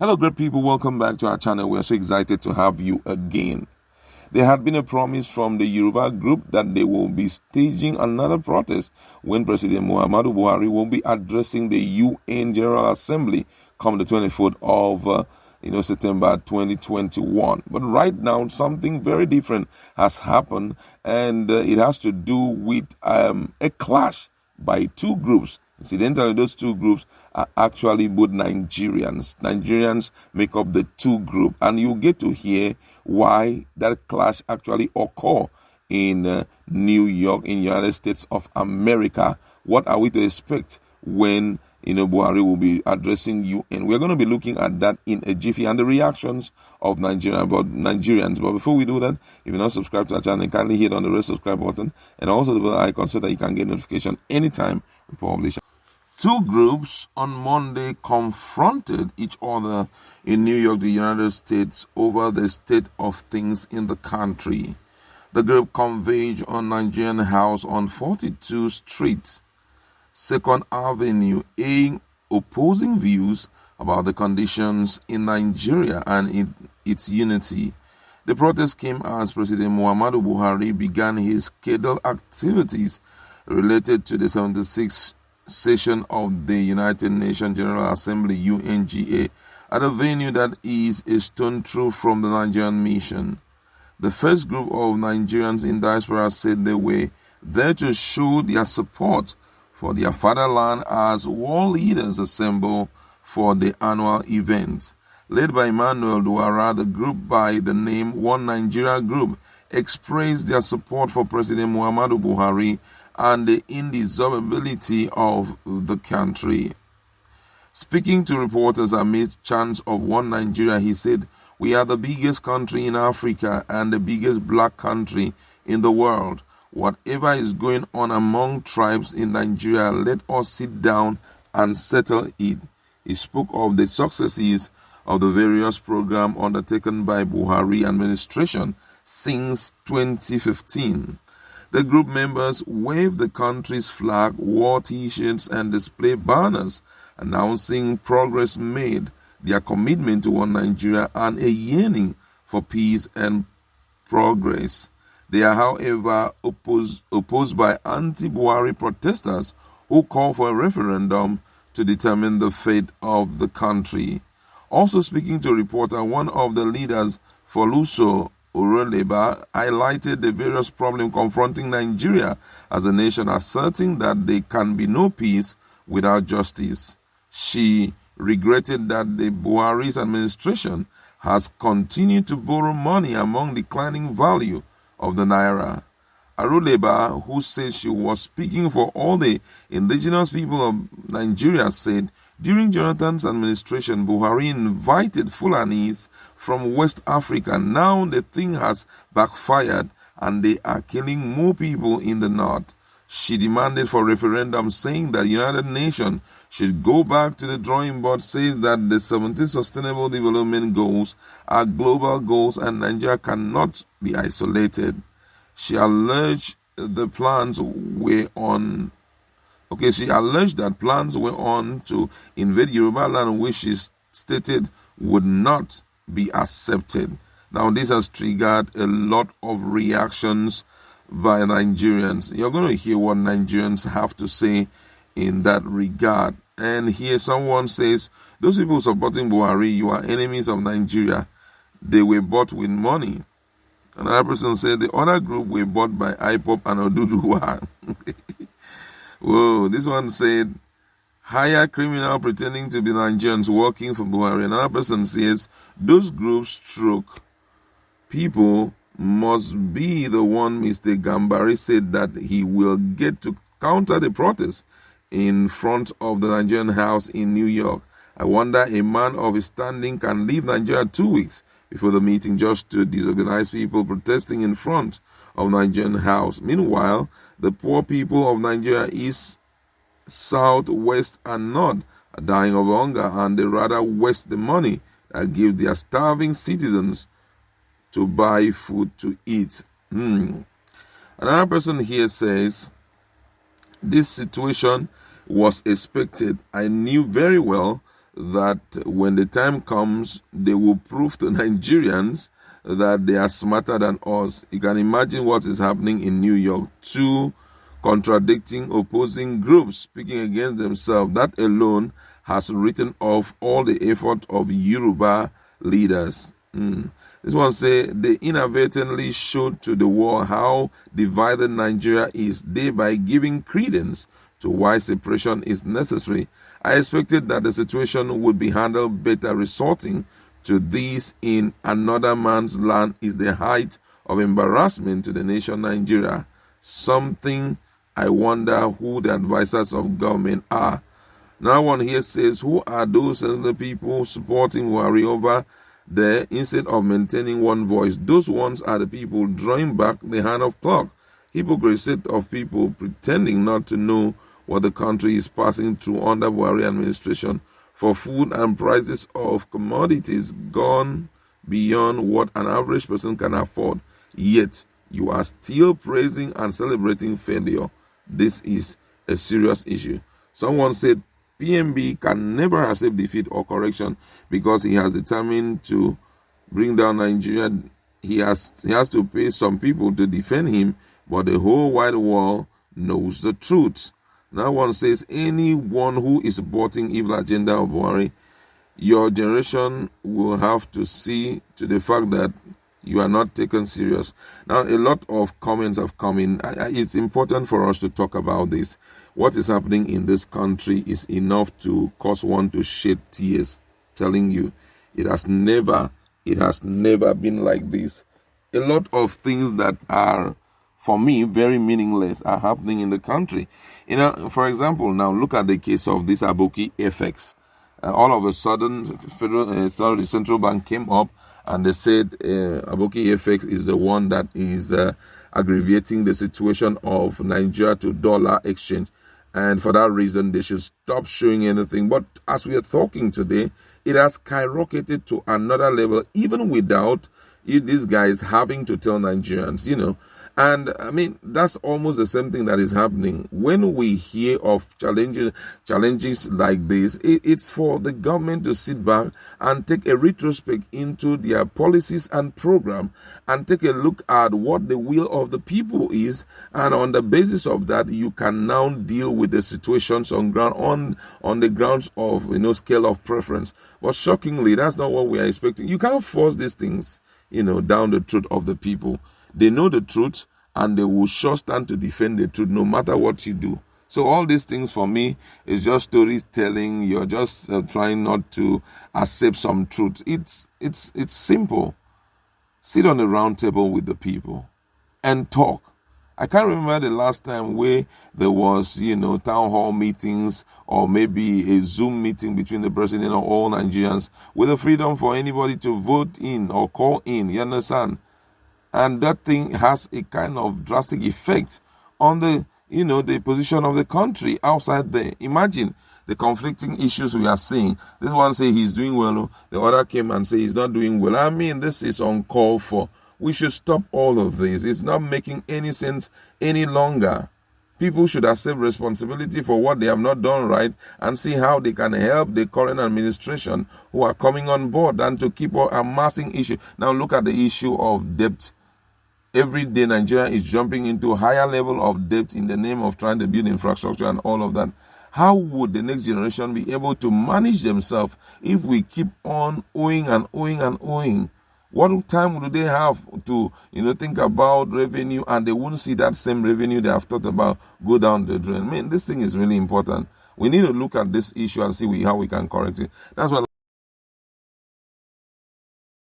Hello, great people. Welcome back to our channel. We are so excited to have you again. There had been a promise from the Yoruba group that they will be staging another protest when President Muhammadu Buhari will be addressing the UN General Assembly come the 24th of September 2021. But right now, something very different has happened, and it has to do with a clash by two groups. Incidentally, those two groups are actually both Nigerians. Nigerians make up the two groups, and you get to hear why that clash actually occur in New York, in the United States of America. What are we to expect when Buhari will be addressing UN? We're going to be looking at that in a jiffy and the reactions of Nigerians. But before we do that, if you're not subscribed to our channel, kindly hit on the red subscribe button and also the bell icon so that you can get notification anytime we publish. Two groups on Monday confronted each other in New York, the United States, over the state of things in the country. The group converged on Nigerian House on 42th Street, 2nd Avenue, airing opposing views about the conditions in Nigeria and its unity. The protest came as President Muhammadu Buhari began his scheduled activities related to the 76th session of the United Nations General Assembly UNGA at a venue that is a stone throw from the Nigerian mission. The first group of Nigerians in diaspora said they were there to show their support for their fatherland as world leaders assemble for the annual event. Led by Emmanuel Douara, the group by the name One Nigeria Group expressed their support for President Muhammadu Buhari and the indissolubility of the country. Speaking to reporters amid chants of One Nigeria, he said, "We are the biggest country in Africa and the biggest black country in the world. Whatever is going on among tribes in Nigeria, let us sit down and settle it." He spoke of the successes of the various programs undertaken by Buhari administration since 2015. The group members waved the country's flag, wore T-shirts, and displayed banners announcing progress made, their commitment to One Nigeria, and a yearning for peace and progress. They are, however, opposed by anti-Buhari protesters who call for a referendum to determine the fate of the country. Also speaking to a reporter, one of the leaders, Foluso Oroleba, highlighted the various problems confronting Nigeria as a nation, asserting that there can be no peace without justice. She regretted that the Buhari's administration has continued to borrow money among declining value of the naira. Aruleba, who said she was speaking for all the indigenous people of Nigeria, said during Jonathan's administration, Buhari invited Fulanis from West Africa. Now the thing has backfired and they are killing more people in the north. She demanded for referendum, saying that United Nations should go back to the drawing board, says that the 17 Sustainable Development Goals are global goals and Nigeria cannot be isolated. She alleged that plans were on to invade Yoruba land, which she stated would not be accepted. Now, this has triggered a lot of reactions by Nigerians. You're going to hear what Nigerians have to say in that regard. And here someone says, those people supporting Buhari, you are enemies of Nigeria. They were bought with money. Another person said the other group were bought by IPOP and Oduduwa. Whoa, this one said, hire criminal pretending to be Nigerians working for Buhari. Another person says, those groups stroke people must be the one Mr. Gambari said that he will get to counter the protest in front of the Nigerian House in New York. I wonder a man of his standing can leave Nigeria 2 weeks before the meeting just to disorganize people protesting in front of Nigerian House. Meanwhile, the poor people of Nigeria, east, south, west, and north are dying of hunger, and they rather waste the money that give their starving citizens to buy food to eat. Another person here says, this situation was expected. I knew very well that when the time comes, they will prove to Nigerians that they are smarter than us. You can imagine what is happening in New York. Two contradicting, opposing groups speaking against themselves. That alone has written off all the effort of Yoruba leaders. This one say they inadvertently showed to the world how divided Nigeria is, thereby giving credence to why separation is necessary. I expected that the situation would be handled better. Resorting to this in another man's land is the height of embarrassment to the nation Nigeria. Something I wonder who the advisors of government are. Now one here says, who are those sensible people supporting Buhari over there instead of maintaining one voice? Those ones are the people drawing back the hand of clock. Hypocrisy of people pretending not to know what the country is passing through under Buhari administration, for food and prices of commodities gone beyond what an average person can afford. Yet you are still praising and celebrating failure. This is a serious issue. Someone said PMB can never accept defeat or correction because he has determined to bring down Nigeria. He has to pay some people to defend him, but the whole wide world knows the truth. Now one says, anyone who is supporting evil agenda of Buhari, your generation will have to see to the fact that you are not taken serious. Now, a lot of comments have come in. It's important for us to talk about this. What is happening in this country is enough to cause one to shed tears. Telling you, it has never been like this. A lot of things that are, for me, very meaningless are happening in the country. For example, now look at the case of this Aboki FX. All of a sudden, the central bank came up and they said Aboki FX is the one that is aggravating the situation of Nigeria to dollar exchange. And for that reason, they should stop showing anything. But as we are talking today, it has skyrocketed to another level, even without these guys having to tell Nigerians, And I mean, that's almost the same thing that is happening. When we hear of challenges like this, it's for the government to sit back and take a retrospect into their policies and program and take a look at what the will of the people is. And on the basis of that, you can now deal with the situations on the grounds of, scale of preference. But shockingly, that's not what we are expecting. You can't force these things, down the throat of the people. They know the truth, and they will sure stand to defend the truth no matter what you do. So all these things for me is just storytelling. You're just trying not to accept some truth. It's simple. Sit on the round table with the people and talk. I can't remember the last time where there was, town hall meetings or maybe a Zoom meeting between the president or all Nigerians with the freedom for anybody to vote in or call in. You understand? And that thing has a kind of drastic effect on the position of the country outside there. Imagine the conflicting issues we are seeing. This one say he's doing well, the other came and say he's not doing well. I mean, this is uncalled for. We should stop all of this. It's not making any sense any longer. People should accept responsibility for what they have not done right and see how they can help the current administration who are coming on board and to keep on amassing issues. Now look at the issue of debt. Every day Nigeria is jumping into a higher level of debt in the name of trying to build infrastructure and all of that. How would the next generation be able to manage themselves if we keep on owing and owing and owing? What time do they have to, think about revenue, and they won't see that same revenue they have thought about go down the drain? Man, this thing is really important. We need to look at this issue and see how we can correct it. That's what